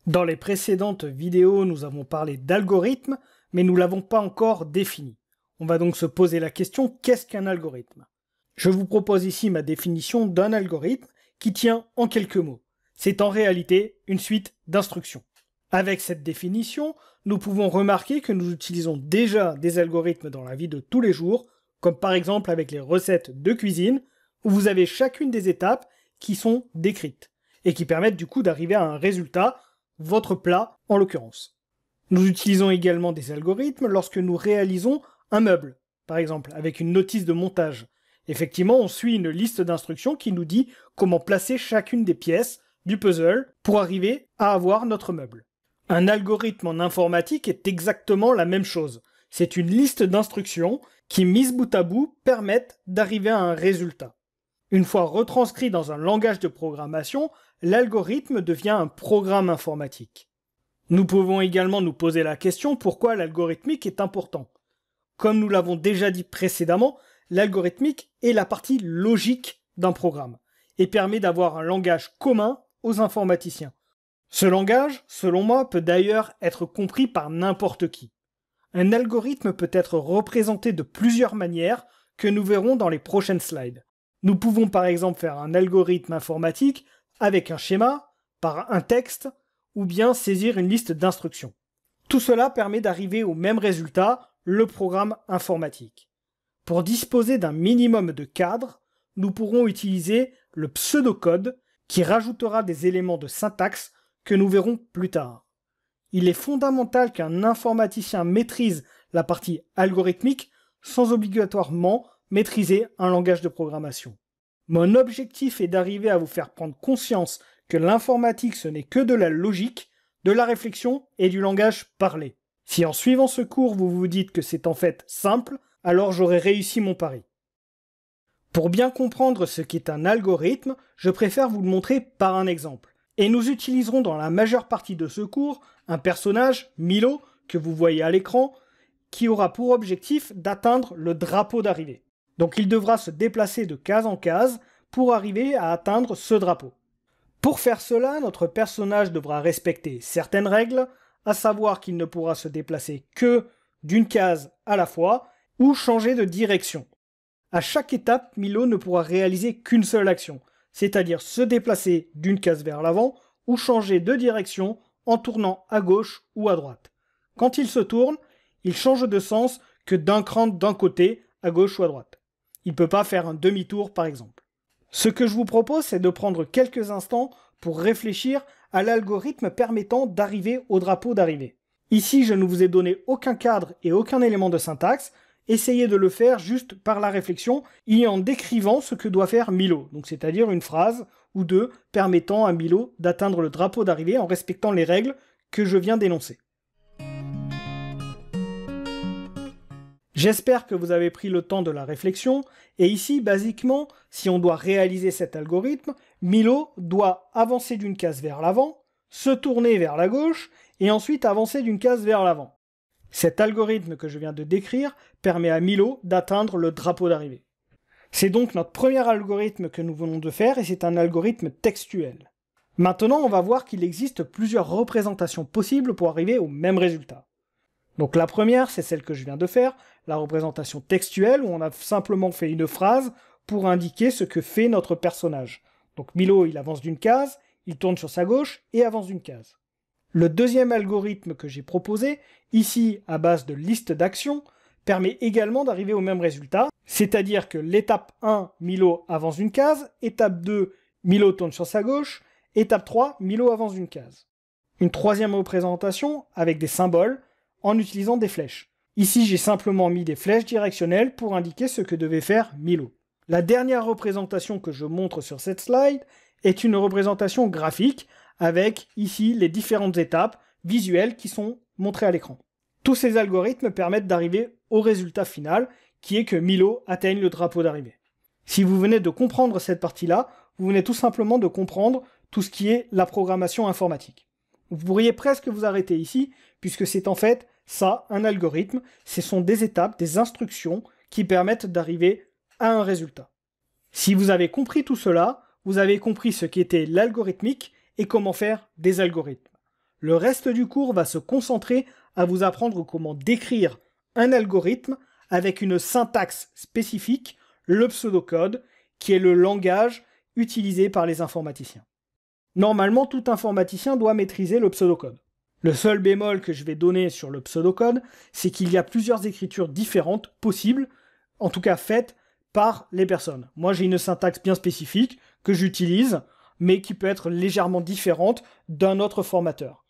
Dans les précédentes vidéos, nous avons parlé d'algorithme, mais nous ne l'avons pas encore défini. On va donc se poser la question, qu'est-ce qu'un algorithme? Je vous propose ici ma définition d'un algorithme qui tient en quelques mots. C'est en réalité une suite d'instructions. Avec cette définition, nous pouvons remarquer que nous utilisons déjà des algorithmes dans la vie de tous les jours, comme par exemple avec les recettes de cuisine, où vous avez chacune des étapes qui sont décrites, et qui permettent du coup d'arriver à un résultat, votre plat en l'occurrence. Nous utilisons également des algorithmes lorsque nous réalisons un meuble, par exemple avec une notice de montage. Effectivement, on suit une liste d'instructions qui nous dit comment placer chacune des pièces du puzzle pour arriver à avoir notre meuble. Un algorithme en informatique est exactement la même chose. C'est une liste d'instructions qui, mises bout à bout, permettent d'arriver à un résultat. Une fois retranscrit dans un langage de programmation, l'algorithme devient un programme informatique. Nous pouvons également nous poser la question pourquoi l'algorithmique est important. Comme nous l'avons déjà dit précédemment, l'algorithmique est la partie logique d'un programme et permet d'avoir un langage commun aux informaticiens. Ce langage, selon moi, peut d'ailleurs être compris par n'importe qui. Un algorithme peut être représenté de plusieurs manières que nous verrons dans les prochaines slides. Nous pouvons par exemple faire un algorithme informatique avec un schéma, par un texte, ou bien saisir une liste d'instructions. Tout cela permet d'arriver au même résultat, le programme informatique. Pour disposer d'un minimum de cadre, nous pourrons utiliser le pseudocode qui rajoutera des éléments de syntaxe que nous verrons plus tard. Il est fondamental qu'un informaticien maîtrise la partie algorithmique sans obligatoirement maîtriser un langage de programmation. Mon objectif est d'arriver à vous faire prendre conscience que l'informatique ce n'est que de la logique, de la réflexion et du langage parlé. Si en suivant ce cours vous vous dites que c'est en fait simple, alors j'aurai réussi mon pari. Pour bien comprendre ce qu'est un algorithme, je préfère vous le montrer par un exemple. Et nous utiliserons dans la majeure partie de ce cours un personnage, Milo, que vous voyez à l'écran, qui aura pour objectif d'atteindre le drapeau d'arrivée. Donc il devra se déplacer de case en case pour arriver à atteindre ce drapeau. Pour faire cela, notre personnage devra respecter certaines règles, à savoir qu'il ne pourra se déplacer que d'une case à la fois ou changer de direction. À chaque étape, Milo ne pourra réaliser qu'une seule action, c'est-à-dire se déplacer d'une case vers l'avant ou changer de direction en tournant à gauche ou à droite. Quand il se tourne, il change de sens que d'un cran d'un côté, à gauche ou à droite. Il ne peut pas faire un demi-tour par exemple. Ce que je vous propose, c'est de prendre quelques instants pour réfléchir à l'algorithme permettant d'arriver au drapeau d'arrivée. Ici, je ne vous ai donné aucun cadre et aucun élément de syntaxe. Essayez de le faire juste par la réflexion et en décrivant ce que doit faire Milo, donc c'est-à-dire une phrase ou deux permettant à Milo d'atteindre le drapeau d'arrivée en respectant les règles que je viens d'énoncer. J'espère que vous avez pris le temps de la réflexion, et ici, basiquement, si on doit réaliser cet algorithme, Milo doit avancer d'une case vers l'avant, se tourner vers la gauche, et ensuite avancer d'une case vers l'avant. Cet algorithme que je viens de décrire permet à Milo d'atteindre le drapeau d'arrivée. C'est donc notre premier algorithme que nous venons de faire, et c'est un algorithme textuel. Maintenant, on va voir qu'il existe plusieurs représentations possibles pour arriver au même résultat. Donc la première, c'est celle que je viens de faire, la représentation textuelle, où on a simplement fait une phrase pour indiquer ce que fait notre personnage. Donc Milo, il avance d'une case, il tourne sur sa gauche et avance d'une case. Le deuxième algorithme que j'ai proposé, ici à base de liste d'actions, permet également d'arriver au même résultat, c'est-à-dire que l'étape 1, Milo avance d'une case, étape 2, Milo tourne sur sa gauche, étape 3, Milo avance d'une case. Une troisième représentation avec des symboles, en utilisant des flèches. Ici, j'ai simplement mis des flèches directionnelles pour indiquer ce que devait faire Milo. La dernière représentation que je montre sur cette slide est une représentation graphique avec ici les différentes étapes visuelles qui sont montrées à l'écran. Tous ces algorithmes permettent d'arriver au résultat final qui est que Milo atteigne le drapeau d'arrivée. Si vous venez de comprendre cette partie-là, vous venez tout simplement de comprendre tout ce qui est la programmation informatique. Vous pourriez presque vous arrêter ici, puisque c'est en fait ça, un algorithme, ce sont des étapes, des instructions qui permettent d'arriver à un résultat. Si vous avez compris tout cela, vous avez compris ce qu'était l'algorithmique et comment faire des algorithmes. Le reste du cours va se concentrer à vous apprendre comment décrire un algorithme avec une syntaxe spécifique, le pseudocode, qui est le langage utilisé par les informaticiens. Normalement, tout informaticien doit maîtriser le pseudocode. Le seul bémol que je vais donner sur le pseudocode, c'est qu'il y a plusieurs écritures différentes possibles, en tout cas faites par les personnes. Moi, j'ai une syntaxe bien spécifique que j'utilise, mais qui peut être légèrement différente d'un autre formateur.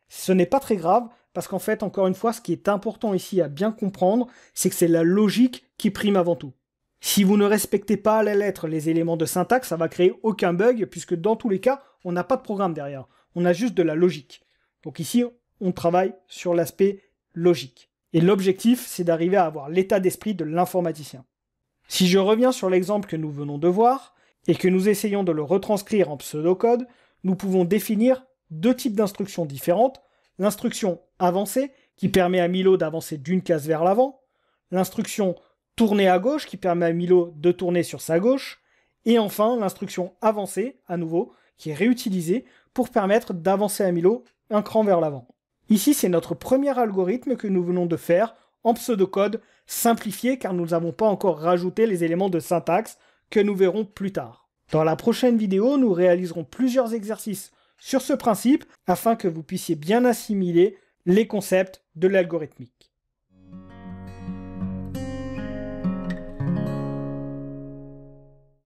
Ce n'est pas très grave, parce qu'en fait, encore une fois, ce qui est important ici à bien comprendre, c'est que c'est la logique qui prime avant tout. Si vous ne respectez pas à la lettre les éléments de syntaxe, ça va créer aucun bug, puisque dans tous les cas, on n'a pas de programme derrière. On a juste de la logique. Donc ici, on travaille sur l'aspect logique. Et l'objectif, c'est d'arriver à avoir l'état d'esprit de l'informaticien. Si je reviens sur l'exemple que nous venons de voir, et que nous essayons de le retranscrire en pseudocode, nous pouvons définir deux types d'instructions différentes. L'instruction avancée, qui permet à Milo d'avancer d'une case vers l'avant. L'instruction tourner à gauche, qui permet à Milo de tourner sur sa gauche. Et enfin, l'instruction avancée, à nouveau, qui est réutilisée pour permettre d'avancer à Milo un cran vers l'avant. Ici, c'est notre premier algorithme que nous venons de faire en pseudocode simplifié, car nous n'avons pas encore rajouté les éléments de syntaxe que nous verrons plus tard. Dans la prochaine vidéo, nous réaliserons plusieurs exercices sur ce principe afin que vous puissiez bien assimiler les concepts de l'algorithmique.